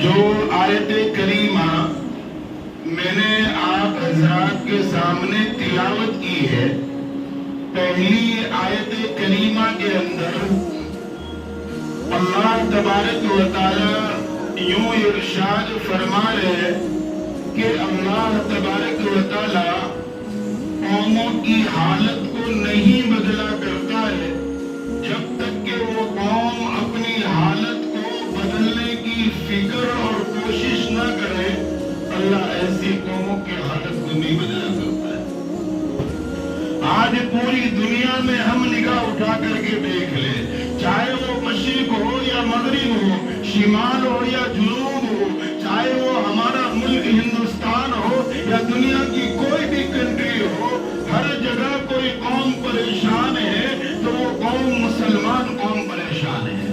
جو آیت کریمہ میں نے آپ حضرات کے سامنے تلاوت کی ہے، پہلی آیت کریمہ کے اندر اللہ تبارک و تعالی یوں ارشاد فرما رہے کہ اللہ تبارک و تعالی قوموں کی حالت کو نہیں بدلا کرتا ہے جب تک کہ وہ قوم اپنی حالت کو بدلنے کی فکر اور کوشش نہ کرے، اللہ ایسی قوموں کی حالت کو نہیں بدلا کرتا ہے۔ آج پوری دنیا میں ہم نگاہ اٹھا کر کے دیکھ لیں، چاہے وہ مشرق ہو یا مغرب ہو، شمال ہو یا جنوب ہو، چاہے وہ ہمارا ملک ہندوستان ہو یا دنیا کی کوئی بھی کنٹری ہو، ہر جگہ کوئی قوم پریشان ہے تو وہ قوم مسلمان قوم پریشان ہے۔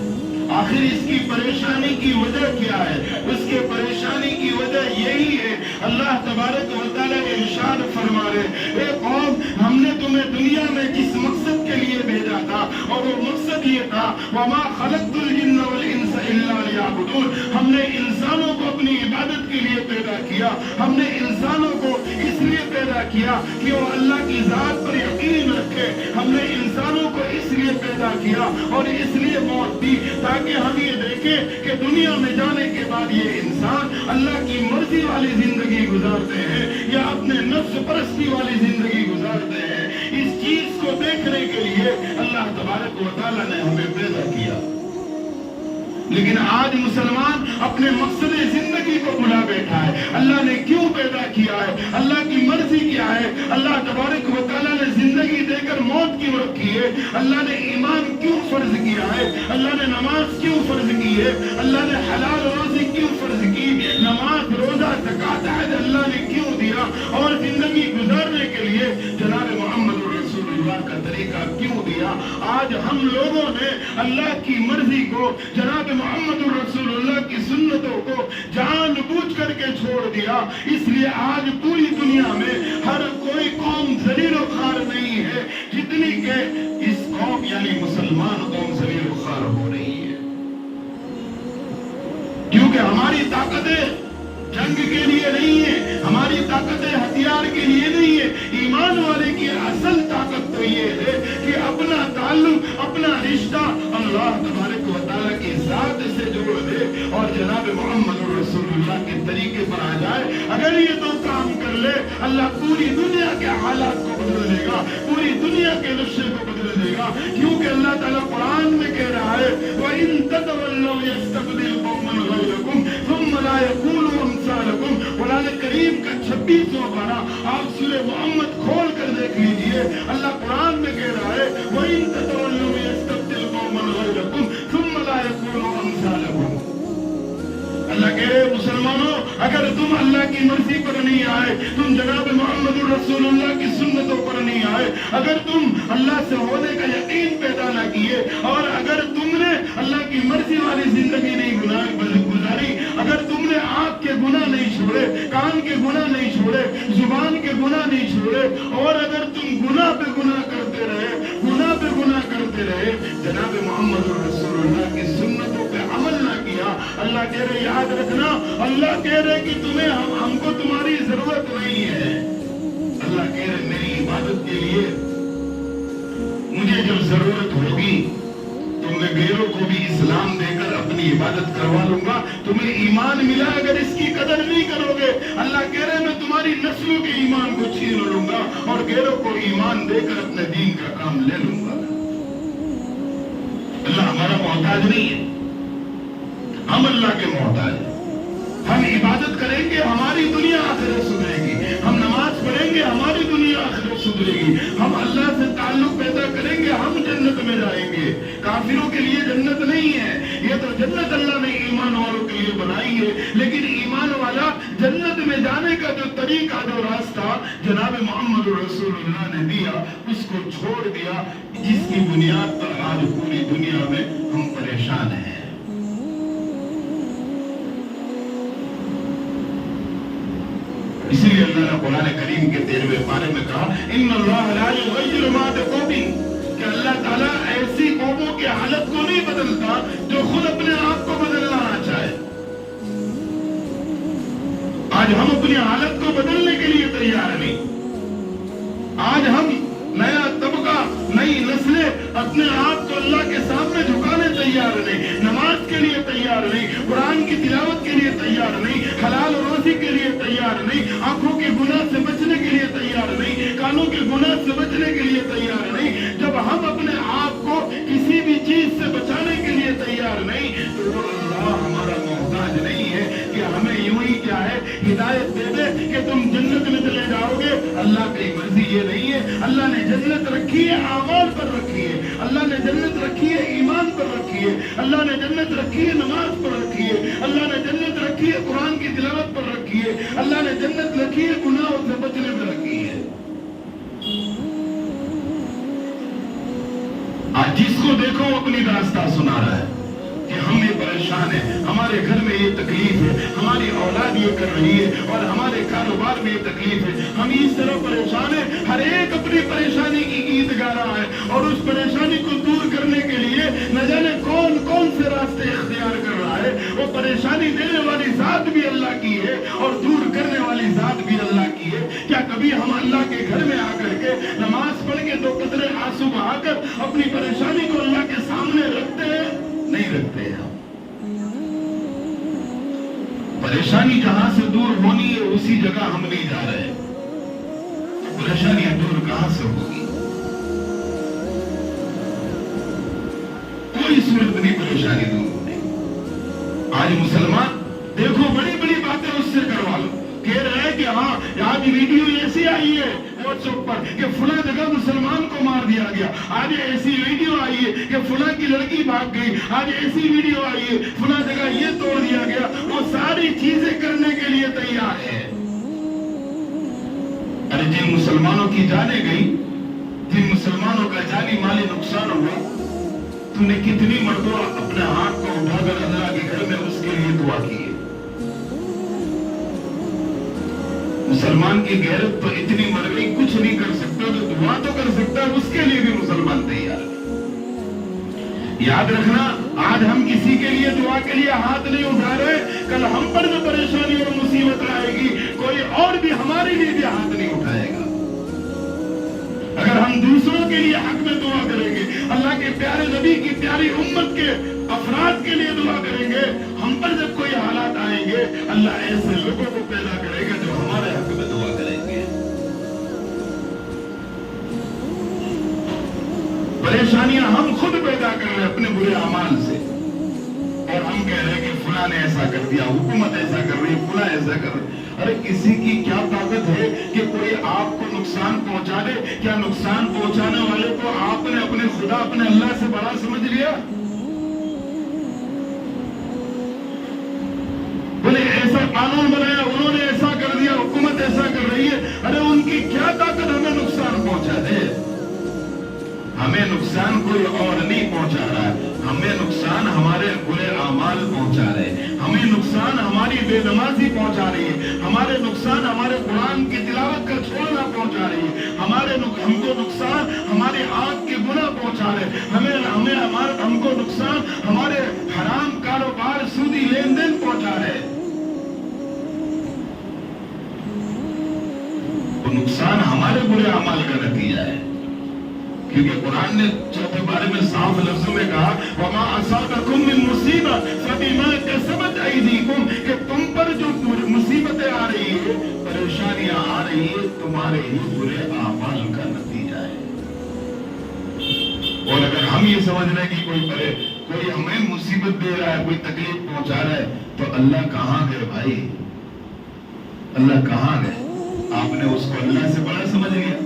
آخر اس کی پریشانی کی وجہ کیا ہے؟ اس کے پریشانی کی وجہ یہی ہے، اللہ تبارک و تعالیٰ نے ارشاد فرما رہے، اے قوم، ہم نے تمہیں دنیا میں جس مقصد کے لیے بھیجا تھا اور وہ مقصد یہ تھا، وَمَا خَلَقْتُ الْجِنَّ وَالْإِنسَ إِلَّا لِيَعْبُدُونَ، ہم نے انسانوں کو اپنی عبادت کے لیے پیدا کیا، ہم نے انسانوں کو اس لیے پیدا کیا کہ وہ اللہ کی ذات پر یقین رکھے، ہم نے انسانوں کو اس لیے پیدا کیا اور اس لیے موت دی تاکہ ہم یہ دیکھیں کہ دنیا میں جانے کے بعد یہ انسان اللہ کی مرضی والی زندگی گزارتے ہیں یا اپنے نفس پرستی والی زندگی گزارتے ہیں۔ اس چیز کو دیکھنے کے لیے اللہ تبارک و تعالیٰ نے ہمیں پیدا کیا، لیکن آج مسلمان اپنے مقصد زندگی کو بھلا بیٹھا ہے۔ اللہ نے کیوں پیدا کیا ہے؟ اللہ کی مرضی کیا ہے؟ اللہ تبارک و تعالیٰ نے زندگی دے کر موت کیوں رکھی ہے؟ اللہ نے ایمان کیوں فرض کیا ہے؟ اللہ نے نماز کیوں فرض کی ہے؟ اللہ نے حلال روزی کیوں فرض کی؟ نماز، روزہ، زکوٰۃ، حج اللہ نے کیوں دیا؟ اور زندگی گزارنے کے لیے جناب محمد رسول اللہ کا طریقہ کیوں دیا؟ آج ہم لوگوں نے اللہ کی مرضی کو، جناب محمد رسول اللہ کی سنتوں کو جان بوجھ کر کے چھوڑ دیا، اس لیے آج پوری دنیا میں ہر کوئی قوم ذلیل و خوار نہیں ہے جتنی کہ اس قوم یعنی مسلمان قوم ذلیل و خوار ہو رہی ہے، کیونکہ ہماری طاقتیں جنگ کے لیے نہیں ہے، ہماری طاقتیں ہتھیار کے لیے نہیں ہے۔ ایمان والے کی اصل طاقت تو یہ ہے کہ اپنا تعلق، اپنا رشتہ اللہ تبارک و تعالیٰ کی ذات سے جوڑ دے اور جناب محمد رسول اللہ کے طریقے پر آ جائے۔ اگر یہ دو کام کر لے، اللہ پوری دنیا کے حالات کو بدل دے گا، پوری دنیا کے نقشے کو بدل دے گا، کیونکہ اللہ تعالیٰ قرآن میں کہہ رہا ہے وَإِن تَتَوَلَّوْا يَسْتَبْدِلْ قَوْمًا غَيْرَكُمْ ثُمَّ لَا يَكُونُوا أَمْثَالَكُمْ۔ قرآن کریم کا 26واں پارہ آپ سورہ محمد کھول کر دیکھ لیجئے، اللہ قرآن میں کہہ رہا ہے وَإِن تَتَوَلَّوْا يَسْتَبْدِلْ قَوْمًا غَيْرَكُمْ ثُمَّ لَا يَكُونُوا أَمْثَالَكُمْ۔ اللہ کہہ رہے مسلمانوں، اگر تم اللہ کی مرضی پر نہیں آئے، تم جناب محمد رسول اللہ کی سنتوں پر نہیں آئے، اگر تم اللہ سے ہونے کا یقین پیدا نہ کیے اور اگر تم نے اللہ کی مرضی والی زندگی نہیں گزاری، اگر تم نے آنکھ کے گناہ نہیں چھوڑے، کان کے گناہ نہیں چھوڑے، زبان کے گناہ نہیں چھوڑے، اور اگر تم گناہ پہ گناہ کرتے رہے، گناہ پہ گناہ کرتے رہے، جناب محمد رسول اللہ کی سنتوں پہ عمل نہ کیا، اللہ کہہ رہے یاد رکھنا، اللہ کہہ رہے کہ تمہیں ہم کو تمہاری ضرورت نہیں ہے۔ اللہ کہہ رہے میری عبادت کے لیے مجھے جب ضرورت ہوگی تو میں غیروں کو بھی اسلام دے کر اپنی عبادت کروا لوں گا۔ تمہیں ایمان ملا، اگر اس کی قدر نہیں کرو گے، اللہ کہہ رہے میں تمہاری نسلوں کے ایمان کو چھین لوں گا اور غیروں کو ایمان دے کر اپنے دین کا کام لے لوں گا۔ اللہ ہمارا محتاج نہیں ہے، ہم اللہ کے محتاج ہیں۔ ہم عبادت کریں گے، ہماری دنیا آخرت سدھرے گی، ہم نماز پڑھیں گے، ہماری دنیا آخرت سدھرے گی، ہم اللہ سے تعلق پیدا کریں گے، ہم جنت میں جائیں گے۔ کافروں کے لیے جنت نہیں ہے، یہ تو جنت اللہ نے ایمان والوں کے لیے بنائی ہے، لیکن ایمان والا جنت میں جانے کا جو طریقہ، جو راستہ جناب محمد رسول اللہ نے دیا، اس کو چھوڑ دیا، جس کی بنیاد پر آج پوری دنیا میں ہم پریشان ہیں۔ اسی لیے اللہ نے قرآن کریم کے 13ویں پارے میں کہا ان اللہ لا یغیر ما بقوم، کہ اللہ تعالیٰ ایسی قوموں کی حالت کو نہیں بدلتا جو خود اپنے آپ کو بدلنا نہ چاہے۔ آج ہم اپنی حالت کو بدلنے کے لیے تیار نہیں. آج ہم نیا طبقہ نئی نسلیں اپنے آپ کو اللہ کے سامنے جھکانے تیار نہیں, نماز کے لیے تیار نہیں, قرآن کی تلاوت کے لیے تیار نہیں, حلال روزی کے لیے تیار نہیں, آنکھوں کے گناہ سے بچنے کے لیے تیار نہیں, کانوں کے گناہ سے بچنے کے لیے تیار نہیں. جب ہم اپنے آپ کو کسی بھی چیز سے بچانے کے لیے تیار نہیں تو وہ اللہ ہمارا محتاج نہیں ہے کہ ہمیں یوں ہی کیا ہے ہدایت دے دے کہ تم جنت میں چلے جاؤ گے. اللہ کی مرضی یہ نہیں ہے. اللہ نے جنت رکھی ہے اعمال پر رکھی ہے, اللہ نے جنت رکھی ہے ایمان پر رکھی ہے, اللہ نے جنت رکھی ہے نماز پر رکھی ہے, اللہ نے جنت رکھی ہے قرآن کی تلاوت پر رکھی ہے, اللہ نے جنت رکھی ہے گناہوں سے بچنے میں رکھی ہے. آج جس کو دیکھو اپنی راستہ سنا رہا ہے کہ ہم یہ پریشان ہیں, ہمارے گھر میں یہ تکلیف ہے, ہماری اولاد یہ کر رہی ہے اور ہمارے کاروبار میں یہ تکلیف ہے, ہم اس طرح پریشان ہیں. ہر ایک اپنی پریشانی کی گیت گا رہا ہے اور اس پریشانی کو دور کرنے کے لیے نہ جانے کون کون سے راستے اختیار کر رہا ہے. وہ پریشانی دینے والی ذات بھی اللہ کی ہے اور دور کرنے والی ذات بھی اللہ کی ہے. کیا کبھی ہم اللہ کے گھر میں آ کر کے نماز پڑھ کے 2 قطرے آنسو بہا کر اپنی پریشانی کو اللہ کے سامنے رکھتے ہیں؟ نہیں رکھتے ہیں. پریشانی جہاں سے دور ہونی ہے اسی جگہ ہم نہیں جا رہے. پریشانیاں دور کہاں سے ہوگی؟ کوئی صورت نہیں پریشانی دور ہونے. آج مسلمان دیکھو بڑی بڑی باتیں اس سے کروا لو, کہہ رہے ہیں کہ ہاں آج ویڈیو ایسی آئی ہے واٹس ایپ پر کہ فلاں جگہ مسلمان کو مار دیا گیا, آج ایسی ویڈیو آئی ہے کہ فلاں کی لڑکی بھاگ گئی, آج ایسی ویڈیو آئی ہے فلاں جگہ یہ توڑ دیا گیا. وہ ساری چیزیں کرنے کے لیے تیار ہے. ارے جن مسلمانوں کی جانیں گئی, جن مسلمانوں کا جانی مالی نقصان ہوا, تو نے کتنی مرتبہ اپنے ہاتھ کو اٹھا کر اللہ کے گھر میں اس کے لیے دعا کی ہے. مسلمان کی غیرت تو اتنی مر گئی کچھ نہیں کر سکتا, جو دعا تو کر سکتا ہے اس کے لیے بھی مسلمان تیار. یاد رکھنا آج ہم کسی کے لیے دعا کے لیے ہاتھ نہیں اٹھا رہے, کل ہم پر جو پریشانی اور مصیبت آئے گی کوئی اور بھی ہمارے لیے بھی ہاتھ نہیں اٹھائے گا. اگر ہم دوسروں کے لیے حق میں دعا کریں گے, اللہ کے پیارے نبی کی پیاری امت کے افراد کے لیے دعا کریں گے, ہم پر جب کوئی حالات آئیں گے اللہ ایسے لوگوں کو پیدا کرے گا جو ہمارے حق میں دعا کریں گے. پریشانیاں ہم خود پیدا کر رہے ہیں اپنے برے اعمال سے, اور ہم کہہ رہے ہیں کہ فلاں نے ایسا کر دیا, حکومت ایسا کر رہی ہے, فلاں ایسا کر رہی ہے. ارے کسی کی کیا طاقت ہے کہ کوئی آپ کو نقصان پہنچا دے؟ کیا نقصان پہنچانے والے کو آپ نے اپنے خدا اپنے اللہ سے بڑا سمجھ لیا؟ بولے ایسا قانون بنایا, انہوں نے ایسا کر دیا, حکومت ایسا کر رہی ہے. ارے ان کی کیا طاقت ہمیں نقصان پہنچا دے؟ ہمیں نقصان کوئی اور نہیں پہنچا رہا ہے, ہمیں نقصان ہمارے برے اعمال پہنچا رہے ہیں, ہمیں نقصان ہماری بے نمازی پہنچا رہی ہے, ہمارے نقصان ہمارے قرآن کی تلاوت کا چھوڑنا پہنچا رہی ہے, ہم کو نقصان ہمارے آنکھ کے گناہ پہنچا رہے ہیں, ہم کو نقصان ہمارے حرام کاروبار سودی لین دین پہنچا رہے ہیں. وہ نقصان ہمارے برے اعمال کا نتیجہ ہے, کیونکہ قرآن نے چوتھے بارے میں صاف لفظوں میں کہا وَمَا أَصَابَكُم مِّن مُّصِيبَةٍ فَبِمَا كَسَبَتْ أَيْدِيكُمْ, کہ تم پر جو مصیبتیں آ رہی ہیں, پریشانیاں آ رہی ہیں, تمہارے ہی برے اعمال کا نتیجہ ہے. اور اگر ہم یہ سمجھ رہے ہیں کہ کوئی ہمیں مصیبت دے رہا ہے, کوئی تکلیف پہنچا رہا ہے, تو اللہ کہاں گئے بھائی؟ اللہ کہاں گئے؟ آپ نے اس کو اللہ سے بڑا سمجھ لیا.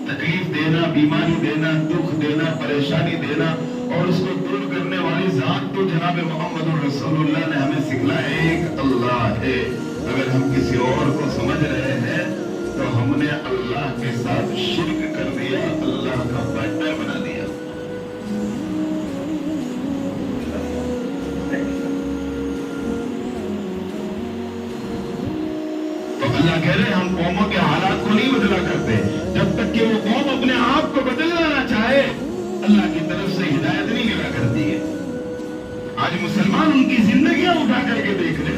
تکلیف دینا, بیماری دینا, دکھ دینا, پریشانی دینا اور اس کو دور کرنے والی ذات تو جناب محمد رسول اللہ نے ہمیں سکھلایا ایک اللہ ہے. اگر ہم کسی اور کو سمجھ رہے ہیں تو ہم نے اللہ کے ساتھ شرک کر دیا, اللہ کا پارٹنر بنا دیا. تو اللہ کہہ رہے ہیں ہم قوموں کے حالات کو نہیں بدلا کرتے جب تک کہ وہ قوم اپنے آپ کو بدلنا نہ چاہے. اللہ کی طرف سے ہدایت نہیں ملا کرتی ہے. آج مسلمان ان کی زندگیاں اٹھا کر کے دیکھ رہے,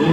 2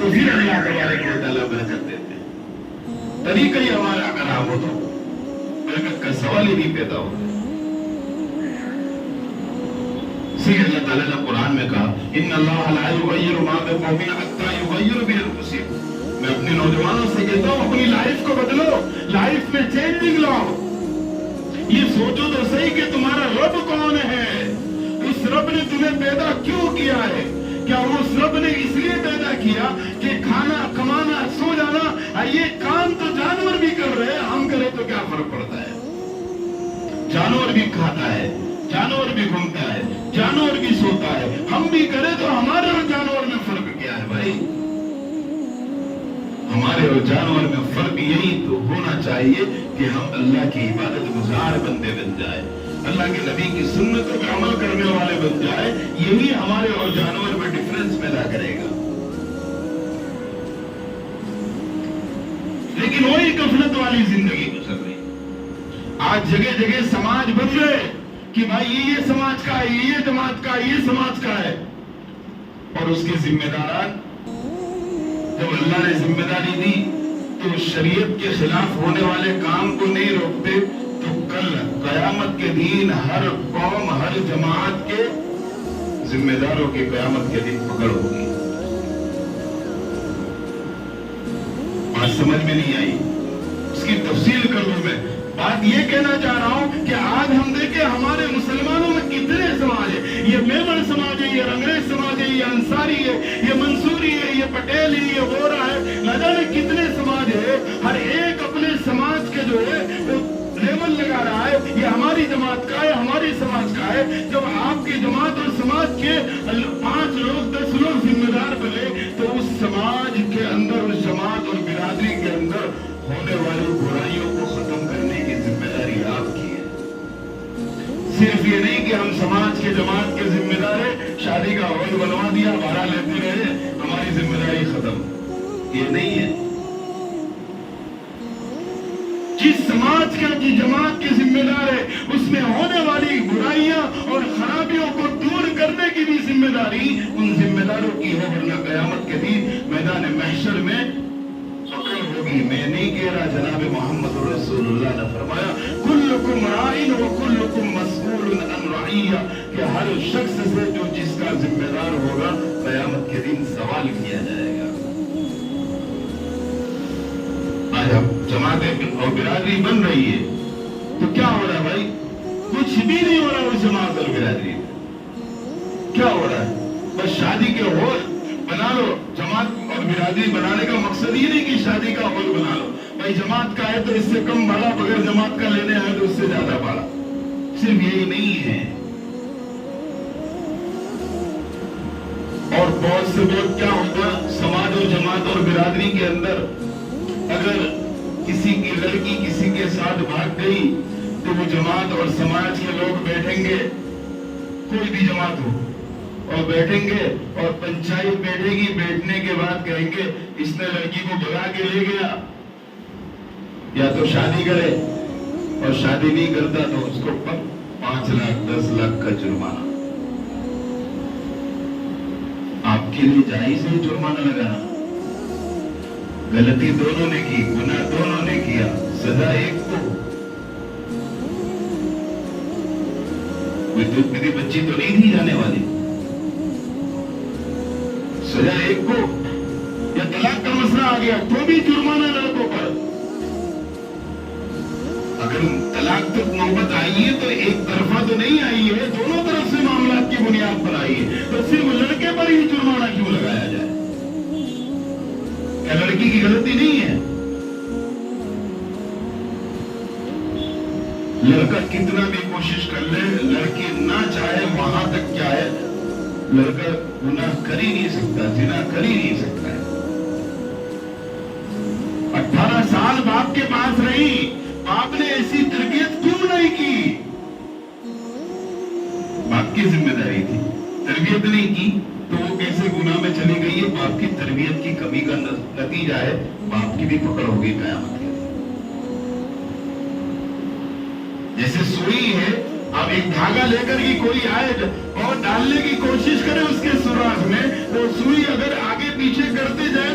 تو پھر اللہ تبارک و تعالیٰ برکت دیتے ہیں. طریقہ ہی ہمارا خراب ہو تو برکت کا سوال ہی نہیں پیدا ہوتا. اسی اللہ تعالیٰ نے قرآن میں کہا ان اللہ لا یغیر ما بقوم حتی یغیروا بانفسہم. میں اپنے نوجوانوں سے کہتا ہوں اپنی لائف کو بدلو, لائف میں چینجنگ لاؤ. یہ سوچو تو صحیح کہ تمہارا رب کون ہے, اس رب نے تمہیں پیدا کیوں کیا ہے. کیا اس رب نے اس لیے پیدا کیا کہ کھانا کمانا سو جانا یہ کام تو جانور بھی کر رہے ہیں, ہم کرے تو کیا فرق پڑتا ہے. جانور بھی کھاتا ہے, جانور بھی گھومتا ہے, جانور بھی سوتا ہے, ہم بھی کریں تو ہمارے اور جانور میں فرق کیا ہے بھائی. ہمارے اور جانور میں فرق یہی تو ہونا چاہیے کہ ہم اللہ کی عبادت گزار بندے بن جائے, اللہ کے نبی کی سنتوں پہ عمل کرنے والے بن جائے. یہی ہمارے اور جانور میں ڈفرنس پیدا کرے گا. لیکن وہی غفلت والی زندگی گزر رہی. آج جگہ جگہ سماج بن رہے کہ بھائی یہ سماج کا ہے, یہ جماعت کا ہے, یہ سماج کا ہے, اور اس کے ذمہ داران جب اللہ نے ذمہ داری دی تو شریعت کے خلاف ہونے والے کام کو نہیں روکتے تو کل قیامت کے دن ہر قوم ہر جماعت کے ذمہ داروں کی قیامت کے دن پکڑ ہوگی. بات سمجھ میں نہیں آئی, اس کی تفصیل کر لوں. میں بات یہ کہنا چاہ رہا ہوں کہ آج ہم دیکھیں ہمارے مسلمانوں میں کتنے سماج ہے. یہ میمن سماج ہے, یہ رنگریز سماج ہے, یہ انصاری ہے, یہ منصوری ہے, یہ پٹیل ہے, یہ وورا ہے, نہ جانے کتنے سماج ہے. ہر ایک اپنے سماج کے جو ہے وہ لیبل لگا رہا ہے یہ ہماری جماعت کا ہے, ہماری سماج کا ہے. جب آپ کی جماعت اور سماج کے 5 لوگ 10 لوگ ذمہ دار بنے تو اس سماج کے اندر, اس جماعت اور برادری کے اندر ہونے والی برائیوں کو ختم کرنے کی ذمہ داری آپ کی ہے. صرف یہ نہیں کہ ہم سماج کے جماعت کے ذمہ دار ہیں, شادی کا ہال بنوا دیا, بھاڑا لیتے رہے, ہماری ذمہ داری ختم, یہ نہیں ہے. جس سماج کا کی جماعت کے ذمہ دار ہے اس میں ہونے والی برائیاں اور خرابیوں کو دور کرنے کی بھی ذمہ داری ان ذمہ داروں کی ہے, ورنہ قیامت کے دن میدان محشر میں پکڑ ہوگی. میں نہیں کہہ رہا, جناب محمد رسول اللہ نے فرمایا کلکم راعٍ وکلکم مسئول عن رعیہ, کہ ہر شخص سے جو جس کا ذمہ دار ہوگا قیامت کے دن سوال کیا جائے گا. آج اب جماعتیں اور برادری بن رہی ہے تو کیا ہو رہا ہے بھائی؟ کچھ بھی نہیں ہو رہا اس جماعت اور برادری میں. کیا ہو رہا ہے؟ بس شادی کے ہال بنا لو. جماعت اور برادری بنانے کا مقصد یہ نہیں کہ شادی کا ہال بنا لو, بھائی جماعت کا ہے تو اس سے کم بھاڑا, بغیر جماعت کا لینے آئے تو اس سے زیادہ بھاڑا. صرف یہی نہیں ہے, اور بہت سے بہت کیا ہوگا سماج اور جماعت اور برادری کے اندر اگر کسی کی لڑکی کسی کے ساتھ بھاگ گئی تو وہ جماعت اور سماج کے لوگ بیٹھیں گے, کوئی بھی جماعت ہو, اور بیٹھیں گے اور پنچایت بیٹھے گی. بیٹھنے کے بعد کہیں گے اس نے لڑکی کو بھگا کے لے گیا, یا تو شادی کرے, اور شادی نہیں کرتا تو اس کو 5 لاکھ 10 لاکھ کا جرمانہ. آپ کے لیے جائز ہے جرمانہ لگانا؟ غلطی دونوں نے کی, گناہ دونوں نے کیا, سزا ایک کو. کوئی دودھ پیتی بچی تو نہیں تھی جانے والی, سزا ایک کو. یا طلاق کا مسئلہ آ گیا تو بھی جرمانہ لڑکوں پر. اگر طلاق تک نوبت آئی ہے تو ایک طرفہ تو نہیں آئی ہے, دونوں طرف سے معاملات کی بنیاد پر آئی ہے, تو صرف لڑکے پر ہی جرمانہ کیوں لگایا جائے؟ کیا لڑکی کی غلطی نہیں ہے؟ لڑکا کتنا بھی کوشش کر لے, لڑکی نہ چاہے وہاں تک کیا ہے, لڑکا گناہ کر ہی نہیں سکتا, زنا کر ہی نہیں سکتا ہے. 18 سال باپ کے پاس رہی, باپ نے ایسی تربیت کیوں نہیں کی؟ باپ کی ذمہ داری تھی, تربیت نہیں کی تو وہ کیسے گناہ میں چلی گئی ہے؟ باپ کی تربیت کی کمی کا نتیجہ ہے, باپ کی بھی پکڑ ہوگی قیامت کے دن. جیسے سوئی ہے, اب ایک دھاگا لے کر ہی کوئی آئے اور ڈالنے کی کوشش کرے اس کے سوراخ میں, وہ سوئی اگر آگے پیچھے کرتے جائے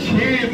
6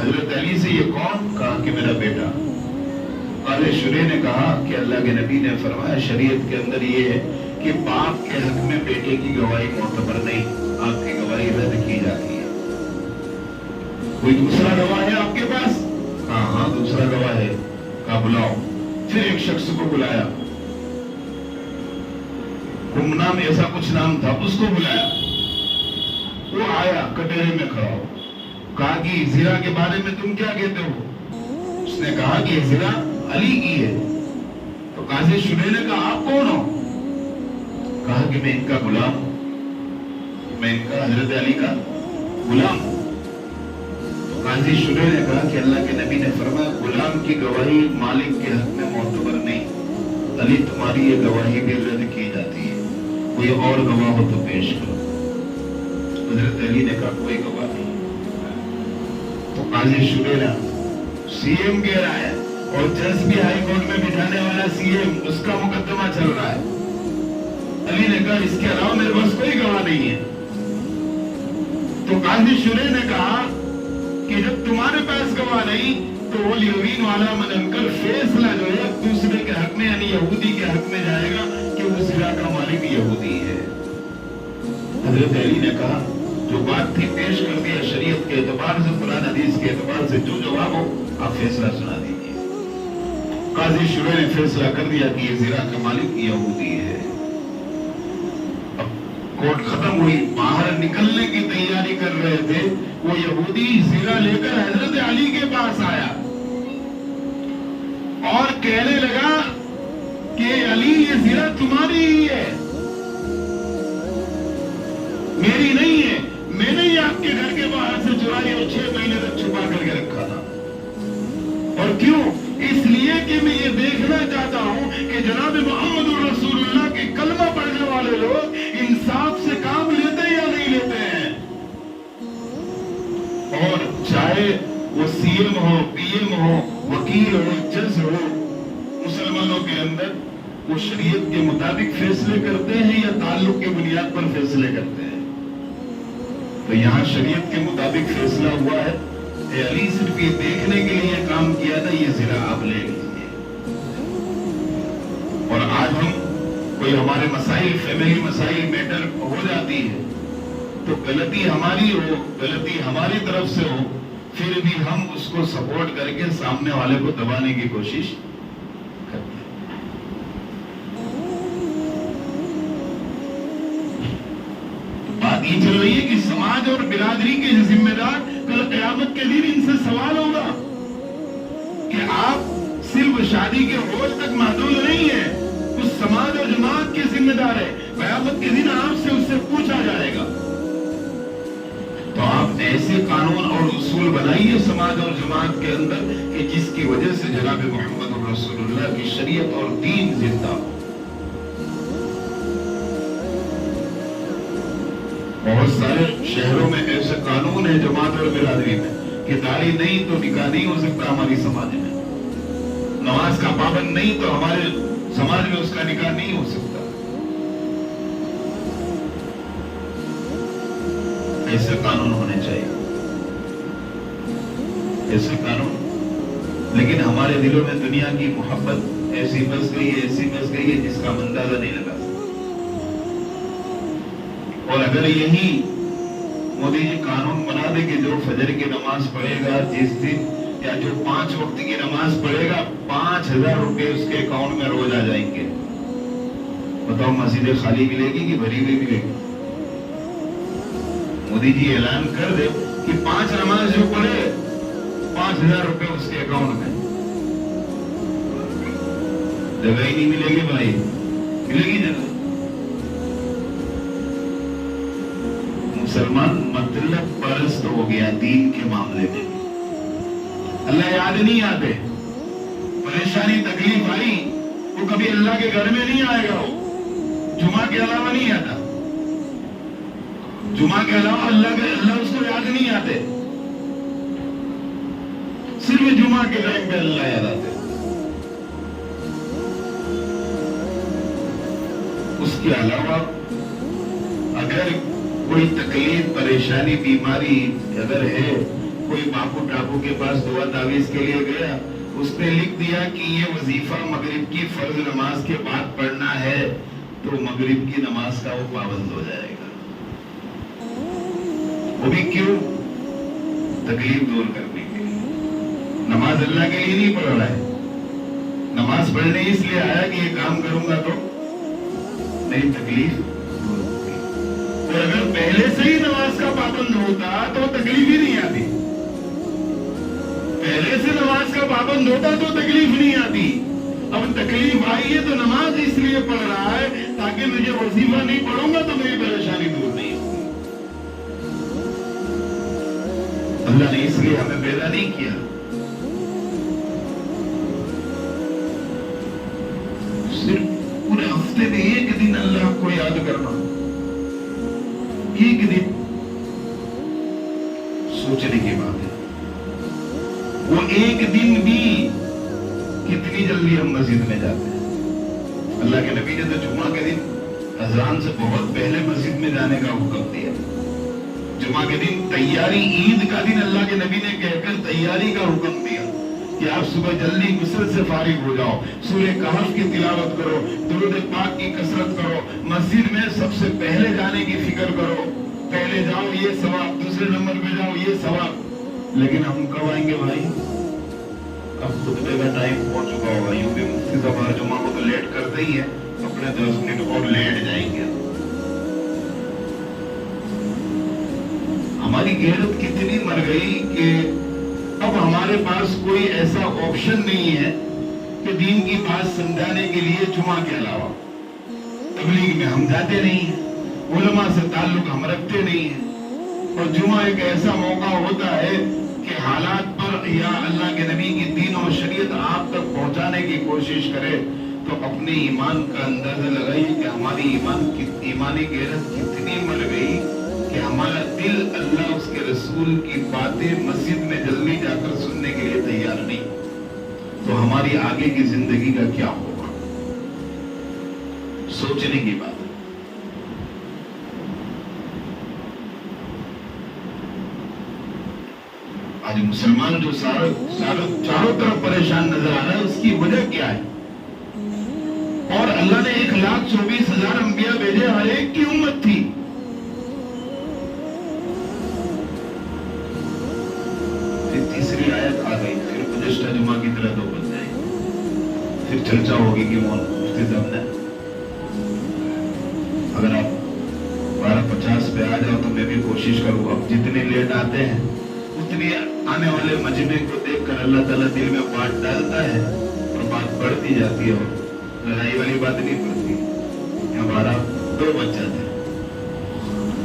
حضرت علی سے یہ کون؟ کہا کہ میرا بیٹا۔ قاضی شریح نے کہا کہ اللہ کے نبی نے فرمایا شریعت کے اندر یہ ہے کہ باپ کے حق میں بیٹے کی گواہی معتبر نہیں، آپ کی گواہی رد کی جاتی ہے۔ کوئی دوسرا گواہ ہے آپ کے پاس؟ کہا ہاں دوسرا گواہ ہے۔ کہا بلاؤ۔ پھر ایک شخص کو بلایا، گمنام ایسا کچھ نام تھا، اس کو بلایا۔ وہ آیا، کٹہرے میں کھڑا ہو۔ کہا کہ زنا کے بارے میں تم کیا کہتے ہو؟ اس نے کہا کہ زنا علی کی ہے۔ تو قاضی شریح نے کہا آپ کون ہو؟ کہا کہ میں ان کا غلام ہوں، میں ان کا حضرت علی کا غلام ہوں۔ تو قاضی شریح نے کہا کہ اللہ کے نبی نے فرمایا غلام کی گواہی مالک کے حق میں معتبر نہیں، علی تمہاری یہ گواہی بھی رد کی جاتی ہے، کوئی اور گواہ ہو تو پیش کرو۔ حضرت علی نے کہا کوئی گواہ نہیں۔ تو قاضی شریح سی ایم کہہ رہا ہے اور جج بھی ہائی کورٹ میں بٹھانے والا سی ایم، اس کا مقدمہ چل رہا ہے۔ علی نے کہا اس کے علاوہ میرے پاس کوئی گواہ نہیں ہے۔ تو قاضی شریح نے کہا کہ جب تمہارے پاس گواہ نہیں تو وہ یمین والا من کر فیصلہ جو ہے دوسرے کے حق میں یعنی یہودی کے حق میں جائے گا کہ وہ زنا کا مالک یہودی ہے۔ حضرت علی نے کہا جو بات تھی پیش کر دیا، شریعت کے اعتبار سے قرآن حدیث کے اعتبار سے جو جواب ہو آپ فیصلہ سنا دیجیے۔ قاضی شریح نے فیصلہ کر دیا کہ یہ زنا کا مالک یہودی ہے۔ اب کورٹ ختم ہوئی، باہر نکلنے کی تیاری کر رہے تھے، وہ یہودی زنا لے کر حضرت علی کے پاس آیا اور کہنے لگا کہ علی یہ زنا تمہاری ہی ہے، میری نہیں ہے، میں نے ہی آپ کے گھر کے باہر سے چرائی اور 6 مہینے تک چھپا کر کے رکھا تھا۔ اور کیوں؟ اس لیے کہ میں یہ دیکھنا چاہتا ہوں کہ جناب محمد رسول اللہ کے کلمہ پڑھنے والے لوگ انصاف سے کام لیتے یا نہیں لیتے ہیں۔ اور چاہے وہ سی ایم ہو، پی ایم ہو، وکیل ہو، جج ہو، مسلمانوں کے اندر وہ شریعت کے مطابق فیصلے کرتے ہیں یا تعلق کی بنیاد پر فیصلے کرتے ہیں؟ تو یہاں شریعت کے مطابق فیصلہ ہوا ہے۔ اے علی صرف یہ دیکھنے کے لیے کام کیا تھا، یہ زنا آپ لے لیجیے۔ اور آج ہم کوئی ہمارے مسائل، فیملی مسائل میٹر ہو جاتی ہے تو غلطی ہماری ہو، غلطی ہماری طرف سے ہو، پھر بھی ہم اس کو سپورٹ کر کے سامنے والے کو دبانے کی کوشش کرتے ہیں۔ بات یہ چل رہی ہے کہ سماج اور برادری کے ذمہ دار کل قیامت کے دن ان سے سوال ہوگا کہ آپ صرف شادی کے روز تک محدود نہیں ہیں، اس سماج اور جماعت کے ذمہ دار ہے۔ قیامت کے دن آپ سے اس سے پوچھا جائے گا۔ تو آپ ایسے قانون اور اصول بنائیے سماج اور جماعت کے اندر کہ جس کی وجہ سے جناب محمد رسول اللہ کی شریعت اور دین زندہ ہو۔ بہت سارے شہروں میں ایسے قانون ہیں جماعت اور برادری میں کہ داڑھی نہیں تو نکاح نہیں ہو سکتا ہماری سماج میں، نماز کا پابند نہیں تو ہمارے سماج میں اس کا نکاح نہیں ہو سکتا۔ ایسے قانون ہونے چاہیے، ایسے قانون، لیکن ہمارے دلوں میں دنیا کی محبت ایسی بس گئی ہے، ایسی بس گئی ہے جس کا اندازہ نہیں لگا سکتا۔ اور اگر یہی مودی جی قانون بنا دے کہ جو فجر کی نماز پڑھے گا جس دن یا جو 5 وقت کی نماز پڑھے گا 5,000 روپے اس کے اکاؤنٹ میں روز آ جائیں گے، بتاؤ مسجد خالی ملے گی کہ بھری ہوئی ملے گی؟ مودی جی اعلان کر دے کہ 5 نماز جو پڑھے 5,000 روپے اس کے اکاؤنٹ میں، جگہ ہی نہیں ملے گی بھائی، ملے گی جگہ؟ مسلمان مطلب پرست ہو گیا دین کے معاملے میں، اللہ یاد نہیں آتے، پریشانی تکلیف آئی وہ کبھی اللہ کے گھر میں نہیں آئے گا، وہ جمعہ کے علاوہ نہیں آتا، جمعہ کے علاوہ اللہ اس کو یاد نہیں آتے، صرف جمعہ کے ٹائم پہ اللہ یاد آتے۔ اس کے علاوہ اگر کوئی تکلیف، پریشانی، بیماری اگر ہے کوئی باپو ٹاپو کے پاس دعا تعویذ کے لیے گیا, اس نے لکھ دیا کہ یہ وظیفہ مغرب کی فرض نماز کے بعد پڑھنا ہے, تو مغرب کی نماز کا وہ پابند ہو جائے گا. وہ بھی کیوں؟ تکلیف دور کرنے کے لیے. نماز اللہ کے لیے نہیں پڑھ رہا ہے, نماز پڑھنے اس لیے آیا کہ یہ کام کروں گا تو نہیں تکلیف دور ہوگی. اور اگر پہلے سے ہی نماز کا پابند ہوتا تو تکلیف ہی نہیں آتی. پہلے سے نماز کا پابند ہوتا تو تکلیف نہیں آتی. اب تکلیف آئی ہے تو نماز اس لیے پڑھ رہا ہے تاکہ مجھے وظیفہ نہیں پڑھوں گا تو میری پریشانی دور نہیں ہوگی. اللہ نے اس لیے ہمیں پیدا نہیں کیا. صرف پورے ہفتے میں ایک دن اللہ کو یاد کرنا, ایک دن سوچنے کی بات ہے. وہ ایک دن بھی کتنی جلدی ہم مسجد میں جاتے ہیں. اللہ کے نبی نے تو جمعہ کے دن اذان سے بہت پہلے مسجد میں جانے کا حکم دیا. جمعہ کے دن تیاری, عید کا دن اللہ کے نبی نے کہہ کر تیاری کا حکم دیا کہ آپ صبح جلدی غسل سے فارغ ہو جاؤ, سورہ کہف کی تلاوت کرو, درود پاک کی کثرت کرو, مسجد میں سب سے پہلے جانے کی فکر کرو. پہلے جاؤ یہ ثواب, دوسرے نمبر پہ جاؤ یہ ثواب. لیکن ہم کب آئیں گے بھائی؟ اب خطبے کا ٹائم پہنچ چکا ہوگا. یوں بھی مفتی صاحب ہر جمعہ کو تو لیٹ کرتے ہی ہے, اپنے 10 منٹ اور لیٹ جائیں گے. ہماری غیرت کتنی مر گئی کہ اب ہمارے پاس کوئی ایسا آپشن نہیں ہے کہ دین کی بات سمجھانے کے لیے جمعہ کے علاوہ. تبلیغ میں ہم جاتے نہیں ہیں, علماء سے تعلق ہم رکھتے نہیں ہیں. اور جمعہ ایک ایسا موقع ہوتا ہے کہ حالات پر یا اللہ کے نبی کی دین اور شریعت آپ تک پہنچانے کی کوشش کرے تو اپنے ایمان کا اندازہ لگائیے کہ ہماری ایمانی غیرت کتنی مر گئی کہ ہمارا دل اللہ اس کے رسول کی باتیں مسجد میں جلدی جا کر سننے کے لیے تیار نہیں. تو ہماری آگے کی زندگی کا کیا ہوگا؟ سوچنے کی بات ہے. آج مسلمان جو چاروں طرف پریشان نظر آ رہا ہے, اس کی وجہ کیا ہے؟ اور اللہ نے 1,24,000 انبیاء بھیجے, ہر ایک کی امت تھی. پھر تیسری آیت آ گئی, پھر گزشتہ جمعہ کی طرح تو بن جائے, پھر چرچا ہوگی کہ مفتی صاحب نے اگر آپ 12:50 پہ آ جاؤ تو میں بھی کوشش کروں گا. جتنے لیٹ آتے ہیں اتنی آنے والے مجمع کو دیکھ کر اللہ تعالیٰ دل میں بات ڈالتا ہے اور بات بڑھتی جاتی ہے, اور لڑائی والی بات نہیں پڑتی. 12:02 بج جاتے ہیں.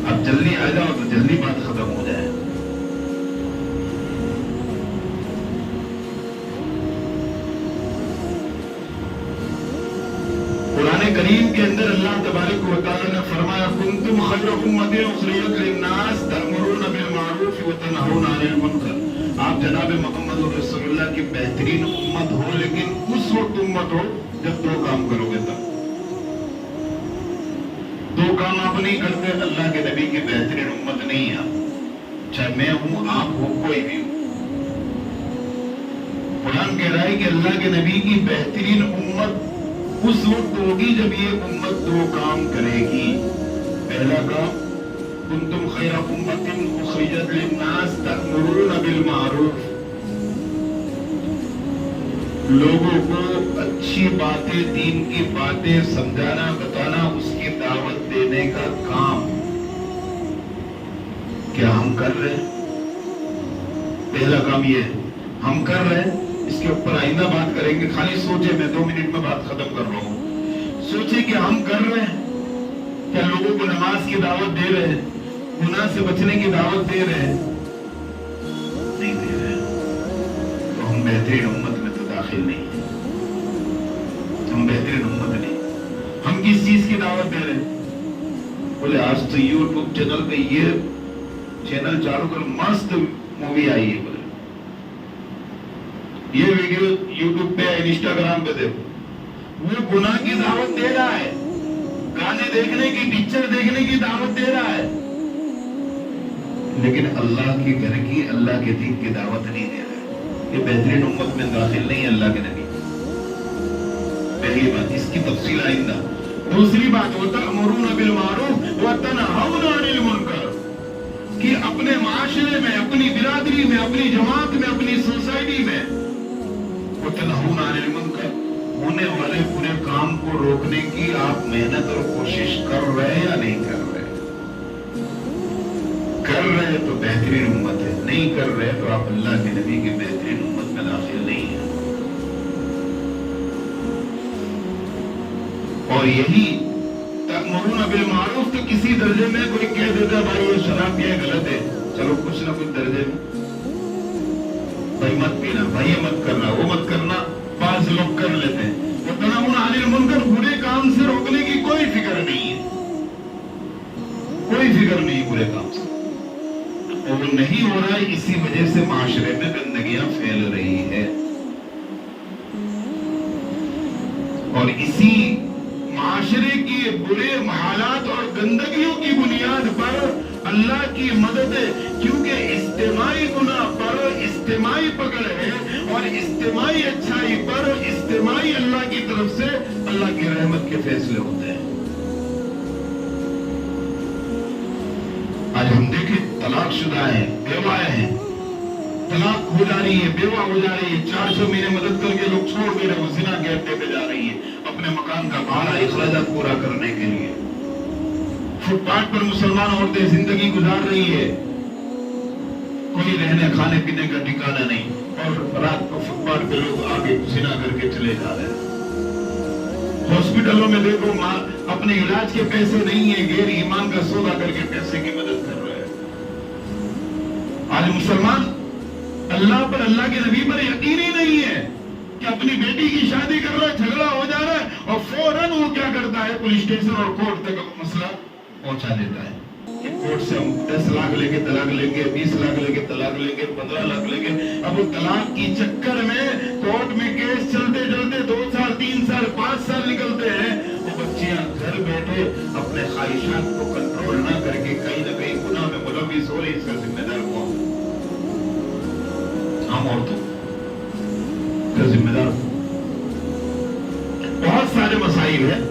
اب جلدی آ جاؤ تو جلدی بات ختم ہو جائے. قرآن کریم کے اندر اللہ تبارک و تعالیٰ نے فرمایا کنتم خیر امۃ اخرجت للناس تأمرون بالمعروف وتنہون عن المنکر. آپ جناب محمد رسول اللہ کی بہترین امت ہو, لیکن اس وقت امت ہو جب 2 کام کرو گے تب. 2 کام آپ نہیں کرتے, اللہ کے نبی کی بہترین امت نہیں ہے آپ, چاہے میں ہوں, آپ ہو, کوئی بھی ہو. قرآن کہہ رہا ہے کہ اللہ کے نبی کی بہترین امت اس وقت ہوگی جب یہ امت 2 کام کرے گی. پہلا کام کنتم خیر امۃ اخرجت للناس تأمرون بالمعروف, لوگوں کو اچھی باتیں, دین کی باتیں سمجھانا, بتانا, اس کی دعوت دینے کا کام کیا ہم کر رہے ہیں؟ پہلا کام یہ ہے, ہم کر رہے ہیں. اس کے اوپر آئندہ بات کریں گے, خالی سوچے, میں 2 منٹ میں بات ختم کر رہا ہوں. سوچے کہ ہم کر رہے ہیں کیا؟ لوگوں کو نماز کی دعوت دے رہے ہیں, گناہ سے بچنے کی دعوت دے رہے ہیں؟ نہیں دے رہے ہیں. تو ہم بہترین امت میں تو داخل نہیں ہیں. ہم بہترین امت نہیں. ہم کس چیز کی دعوت دے رہے ہیں؟ بولے آج تو یوٹیوب چینل پہ یہ چینل چالو کر, مست مووی آئی ہے, بولے یہ ویڈیو یوٹیوب پہ, انسٹاگرام پہ دیکھو. وہ گناہ کی دعوت دے رہا ہے, گانے دیکھنے کی, پکچر دیکھنے کی دعوت دے رہا ہے. لیکن اللہ کے گھر کی، اللہ کے دین کی دعوت نہیں دے رہے، یہ بہترین امت میں داخل نہیں ہے اللہ کے نبی۔ پہلی بات اس کی تفصیل آئندہ۔ دوسری بات وَتَأْمُرُونَ بِالْمَعْرُوفِ وَتَنْهَوْنَ عَنِ الْمُنكَرِ، کہ اپنے معاشرے میں، اپنی برادری میں، اپنی جماعت میں، اپنی سوسائٹی میں وَتَنْهَوْنَ عَنِ الْمُنكَرِ، ہونے والے برے کام کو روکنے کی آپ محنت اور کوشش کر رہے یا نہیں کر رہے؟ کر رہے تو بہترین امت ہے، نہیں کر رہے تو آپ اللہ کے نبی کی بہترین امت میں داخل نہیں ہیں۔ اور یہی تأمرون بالمعروف تو کسی درجے میں کوئی کہہ دیتا بھائی یہ شراب پیا غلط ہے، چلو کچھ نہ کچھ درجے میں بھائی مت پینا، بھائی یہ مت کرنا، وہ مت کرنا، بعض لوگ کر لیتے ہیں۔ وَتَنْهَوْنَ عَنِ الْمُنكَرِ، برے کام سے روکنے کی کوئی فکر نہیں ہے، کوئی فکر نہیں برے کام سے، اور وہ نہیں ہو رہا ہے، اسی وجہ سے معاشرے میں گندگیاں پھیل رہی ہے۔ اور اسی معاشرے کی برے حالات اور گندگیوں کی بنیاد پر اللہ کی مدد ہے، کیونکہ اجتماعی گناہ پر اجتماعی پکڑ ہے، اور اجتماعی اچھائی پر اجتماعی اللہ کی طرف سے اللہ کی رحمت کے فیصلے ہوتے ہیں۔ آج ہم دیکھیں طلاق شدہ ہیں، بیوائیں ہیں، طلاق ہو جا رہی ہے، بیوہ ہو جا رہی ہے، 400 مہینے مدد کر کے لوگ چھوڑ دے رہے ہیں، زنا کے اڈے پہ جا رہی ہے اپنے مکان کا بھاڑا اخراجات پورا کرنے کے لیے۔ فٹ پاتھ پر مسلمان عورتیں زندگی گزار رہی ہے، کوئی رہنے کھانے پینے کا ٹھکانہ نہیں، اور رات کو فٹ پاتھ پہ لوگ آگے زنا کر کے چلے جا رہے ہیں۔ ہاسپٹلوں میں دیکھو اپنے علاج کے پیسے نہیں ہیں، غیر ایمان کا سودا کر کے پیسے کی مدد کر رہے ہیں۔ آج مسلمان اللہ پر، اللہ کے نبی پر یقین ہی نہیں ہے کہ اپنی بیٹی کی شادی کر رہا ہے، جھگڑا ہو جا رہا ہے اور فوراً وہ کیا کرتا ہے، پولیس اسٹیشن اور کورٹ تک مسئلہ پہنچا دیتا ہے کہ کورٹ سے ہم 10 لاکھ لے کے طلاق لیں گے، 20 لاکھ لے کے طلاق لیں گے، 15 لاکھ لیں گے۔ اب وہ طلاق کی چکر میں کورٹ میں کیس چلتے چلتے 2 سال 3 سال 5 سال نکلتے ہیں، وہ بچیاں گھر بیٹھے اپنے خواہشات کو کنٹرول نہ کر کے کہیں نہ کہیں گناہ میں ملوث ہو رہی، اس کا ذمہ دار کون؟ ہم عورتوں کا ذمہ دار۔ بہت سارے مسائل ہیں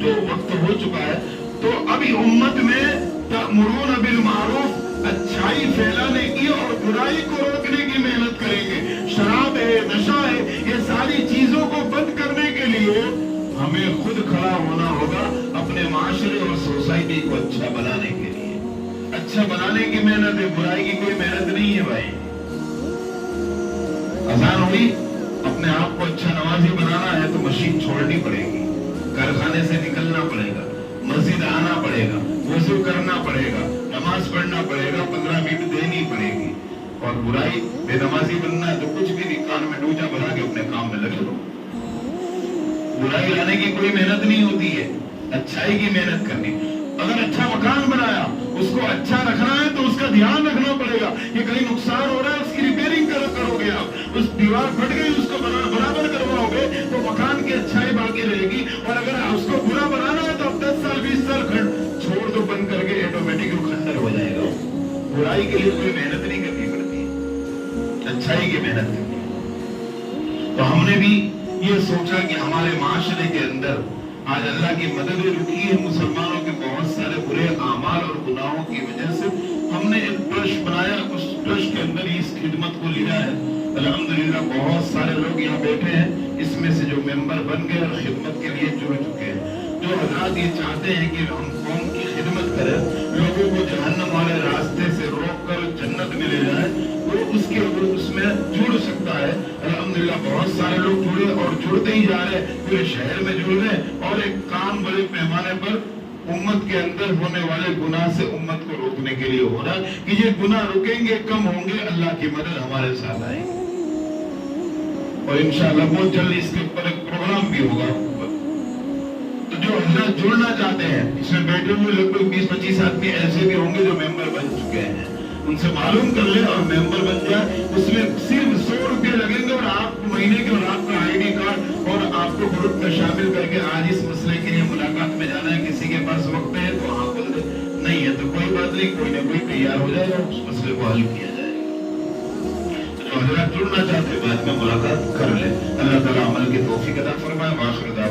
جو وقت ہو چکا ہے، تو ابھی امت میں تأمرون بالمعروف، اچھائی پھیلانے کی اور برائی کو روکنے کی محنت کریں گے۔ شراب ہے، نشہ ہے، یہ ساری چیزوں کو بند کرنے کے لیے ہمیں خود کھڑا ہونا ہوگا، اپنے معاشرے اور سوسائٹی کو اچھا بنانے کے لیے۔ اچھا بنانے کی محنت ہے، برائی کی کوئی محنت نہیں ہے بھائی۔ اذان ہوئی، اپنے آپ کو اچھا نمازی بنانا ہے تو مشین چھوڑنی پڑے گی، کارخانے سے نکلنا پڑے گا، مسجد آنا پڑے گا، وضو کرنا پڑے گا، نماز پڑھنا پڑے گا، 15 منٹ دینی پڑے گی۔ اور برائی، بے نمازی بننا ہے تو کچھ بھی نہیں، کان میں ڈوجا بنا کے اپنے کام میں لگے رہو۔ برائی لانے کی کوئی محنت نہیں ہوتی ہے، اچھائی کی محنت کرنی۔ اگر اچھا مکان بنایا، اس کو اچھا رکھنا ہے تو اس کا دھیان رکھنا پڑے گا کہ کہیں نقصان ہو رہا ہے، اس کی ریپیئرنگ کرو گے آپ، اس دیوار پھٹ گئی اس کو برابر کرواؤ گے تو مکان کی اچھائی باقی رہے گی۔ اور اگر اس کو برا بنانا ہے تو اب 10 سال 20 سال چھوڑ دو، بند کر کے آٹومیٹک وہ کھنڈر ہو جائے گا۔ برائی کے لیے کوئی محنت نہیں کرنی پڑتی ہے، اچھائی کی محنت کرنی ہے۔ تو ہم نے بھی یہ سوچا کہ ہمارے معاشرے کے اندر آج اللہ کی مدد رکی ہے، مسلمانوں کے بہت سارے برے اعمال اور گناہوں کی وجہ سے ہم نے ایک ٹرسٹ بنایا، اس ٹرسٹ کے اندر ہی اس خدمت کو لیا ہے۔ الحمدللہ بہت سارے لوگ یہاں بیٹھے ہیں، اس میں سے جو ممبر بن گئے اور خدمت کے لیے جڑ چکے ہیں۔ جو حضرات یہ چاہتے ہیں کہ ہم قوم کی خدمت کریں، لوگوں کو جہنم والے راستے سے روک کر جنت میں لے جائیں، وہ اس میں جڑ سکتا ہے۔ الحمدللہ بہت سارے لوگ جڑے اور جڑتے ہی جا رہے ہیں، پورے شہر میں جڑ رہے ہیں، اور ایک کام بڑے پیمانے پر امت کے اندر ہونے والے گناہ سے امت کو روکنے کے لیے ہو رہا کہ یہ گناہ رکیں گے، کم ہوں گے، اللہ کی مدد ہمارے ساتھ آئے گی۔ اور انشاءاللہ بہت جلد اس کے اوپر ایک پروگرام بھی ہوگا۔ تو جو حضرات جڑنا چاہتے ہیں، اس میں بیٹھے ہوئے لگ بھگ 20-25 آدمی ایسے بھی ہوں گے جو ممبر بن چکے ہیں، ان سے معلوم کر لیں اور ممبر بن جائے۔ اس میں صرف 100 روپے لگیں گے، اور آپ کو مہینے کے، اور آپ کا آئی ڈی کارڈ، اور آپ کو گروپ میں شامل کر کے آج اس مسئلے کے لیے ملاقات میں جانا ہے، کسی کے پاس وقت ہے تو ہاں بول دے، نہیں ہے تو کوئی بات نہیں، کوئی نہ کوئی تیار ہو جائے گا، اس مسئلے کو حل کیا جائے گا۔ جو حضرات جڑنا چاہتے بعد میں ملاقات کر لیں۔ اللہ تعالیٰ عمل کی توفیق عطا فرمائے۔ وآخر دعوانا